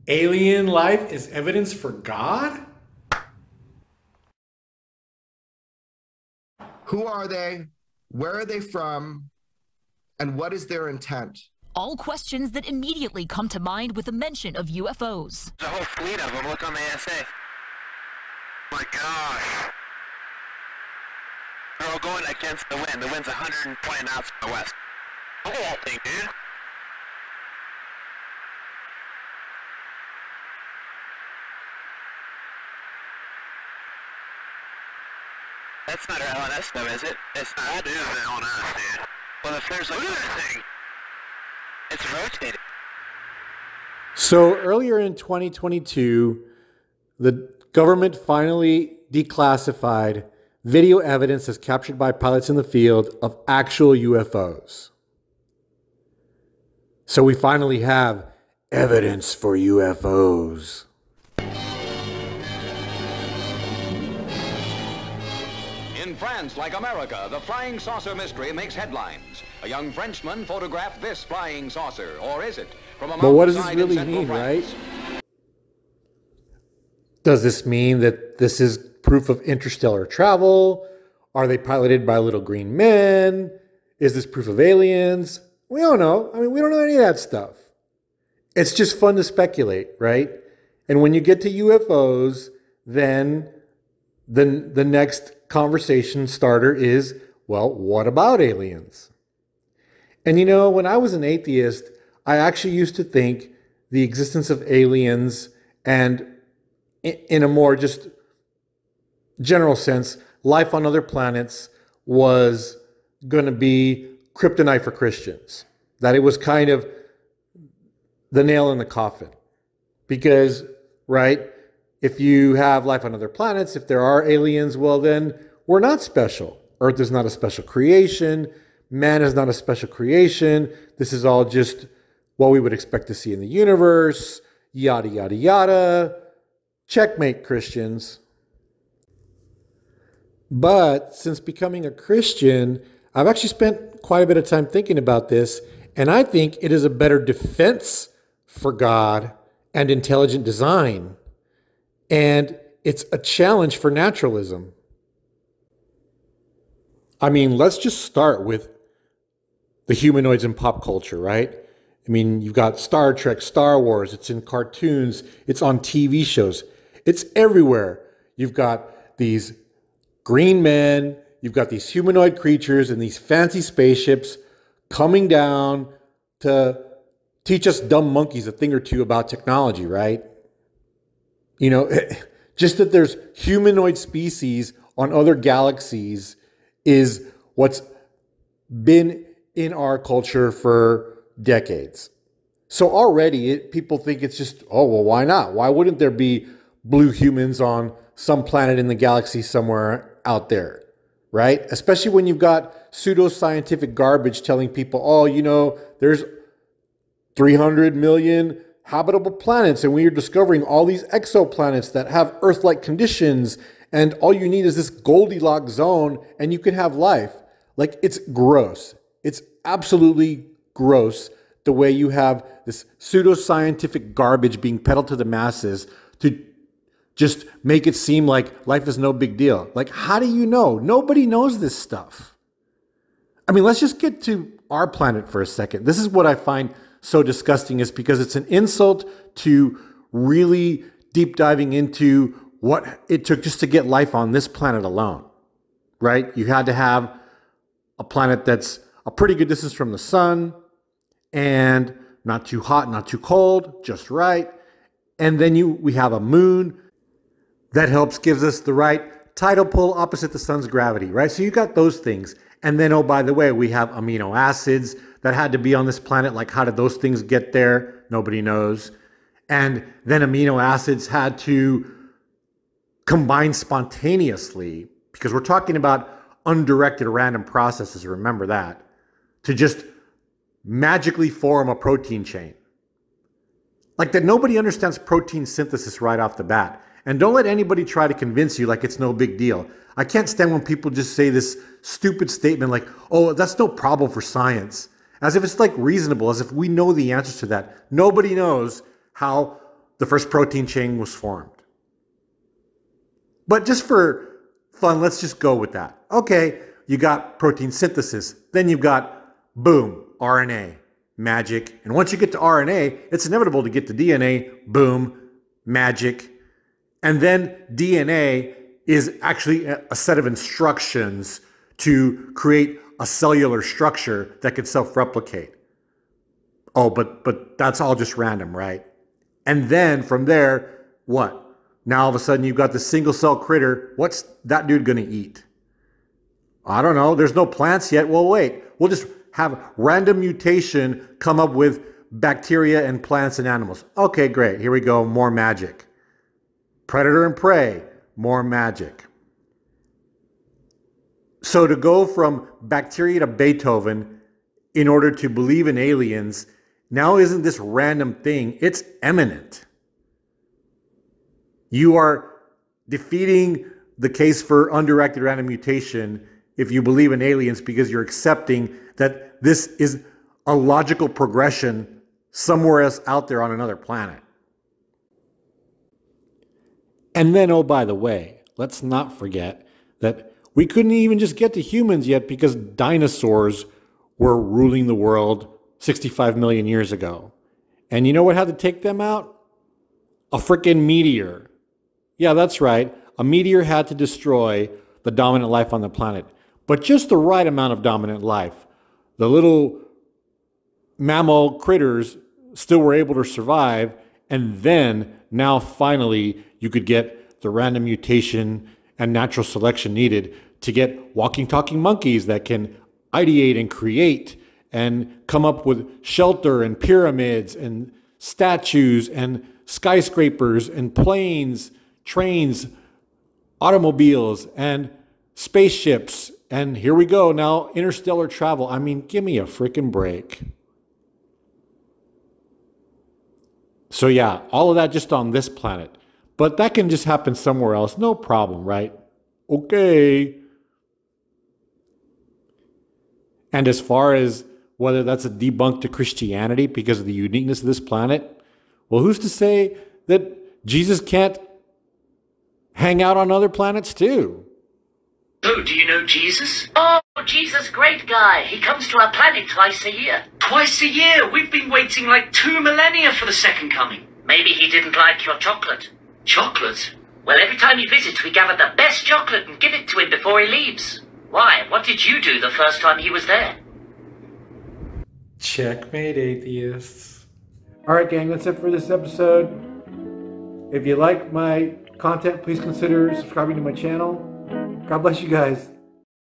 Alien life is evidence for God? Who are they? Where are they from? And what is their intent? All questions that immediately come to mind with the mention of UFOs. There's a whole fleet of them. Look on the ASA. My gosh. They're all going against the wind. The wind's 120 knots from the west. Look at that thing, dude. That's not our LNS though, is it? It's not. That is an LNS, dude. Well, if there's like... Look at that thing. It's rotating. So earlier in 2022, the government finally declassified video evidence as captured by pilots in the field of actual UFOs. So we finally have evidence for UFOs. In France, like America, the flying saucer mystery makes headlines. A young Frenchman photographed this flying saucer, or is it? From a But what does this mountainside in really central mean, France. right? Does this mean that this is proof of interstellar travel? Are they piloted by little green men? Is this proof of aliens? We don't know. I mean, we don't know any of that stuff. It's just fun to speculate, right? And when you get to UFOs, then the next conversation starter is, well, what about aliens? And you know, when I was an atheist, I actually used to think the existence of aliens and in a more just general sense, life on other planets was going to be kryptonite for Christians. That it was kind of the nail in the coffin. Because, right, if you have life on other planets, if there are aliens, well then we're not special. Earth is not a special creation. Man is not a special creation. This is all just what we would expect to see in the universe. Yada, yada, yada. Checkmate, Christians. But since becoming a Christian, I've actually spent quite a bit of time thinking about this, and I think it is a better defense for God and intelligent design. And it's a challenge for naturalism. I mean, let's just start with the humanoids in pop culture, right? I mean, you've got Star Trek, Star Wars, it's in cartoons, it's on TV shows, it's everywhere. You've got these green men, you've got these humanoid creatures and these fancy spaceships coming down to teach us dumb monkeys a thing or two about technology, right? You know, just that there's humanoid species on other galaxies is what's been in our culture for decades. So already people think it's just, oh, well, why not? Why wouldn't there be blue humans on some planet in the galaxy somewhere out there, right? Especially when you've got pseudoscientific garbage telling people, oh, you know, there's 300 million habitable planets and we are discovering all these exoplanets that have Earth-like conditions and all you need is this Goldilocks zone and you can have life. Like, it's gross. It's absolutely gross the way you have this pseudoscientific garbage being peddled to the masses to just make it seem like life is no big deal. Like, how do you know? Nobody knows this stuff. I mean, let's just get to our planet for a second. This is what I find so disgusting, is because it's an insult to really deep diving into what it took just to get life on this planet alone, right? You had to have a planet that's a pretty good distance from the sun and not too hot, not too cold, just right. And then we have a moon that gives us the right tidal pull opposite the sun's gravity, right? So you got those things. And then, oh, by the way, we have amino acids that had to be on this planet. Like, how did those things get there? Nobody knows. And then amino acids had to combine spontaneously, because we're talking about undirected random processes, remember that, to just magically form a protein chain. Like that, nobody understands protein synthesis right off the bat. And don't let anybody try to convince you like it's no big deal. I can't stand when people just say this stupid statement like, oh, that's no problem for science. As if it's like reasonable, as if we know the answers to that. Nobody knows how the first protein chain was formed. But just for fun, let's just go with that. Okay, you got protein synthesis. Then you've got, boom, RNA, magic. And once you get to RNA, it's inevitable to get to DNA, boom, magic. And then DNA is actually a set of instructions to create a cellular structure that can self-replicate. Oh, but that's all just random, right? And then from there, what? Now all of a sudden you've got the single cell critter. What's that dude gonna eat? I don't know. There's no plants yet. Well, wait. We'll just have random mutation come up with bacteria and plants and animals. Okay, great. Here we go. More magic. Predator and prey. More magic. So to go from bacteria to Beethoven in order to believe in aliens now isn't this random thing. It's imminent. You are defeating the case for undirected random mutation if you believe in aliens because you're accepting that this is a logical progression somewhere else out there on another planet. And then, oh, by the way, let's not forget that we couldn't even just get to humans yet because dinosaurs were ruling the world 65 million years ago. And you know what had to take them out? A frickin' meteor. Yeah, that's right. A meteor had to destroy the dominant life on the planet. But just the right amount of dominant life. The little mammal critters still were able to survive. And then, now finally, you could get the random mutation and natural selection needed to get walking, talking monkeys that can ideate and create and come up with shelter and pyramids and statues and skyscrapers and planes, trains, automobiles and spaceships. And here we go now, interstellar travel. I mean, give me a freaking break. So yeah, all of that just on this planet. But that can just happen somewhere else. No problem, right? Okay. And as far as whether that's a debunk to Christianity because of the uniqueness of this planet, well, who's to say that Jesus can't hang out on other planets too? Oh, do you know Jesus? Oh, Jesus, great guy. He comes to our planet twice a year. Twice a year? We've been waiting like 2 millennia for the second coming. Maybe he didn't like your chocolate. Chocolate? Well, every time he visits, we gather the best chocolate and give it to him before he leaves. Why? What did you do the first time he was there? Checkmate, atheists. All right, gang, that's it for this episode. If you like my content, please consider subscribing to my channel. God bless you guys.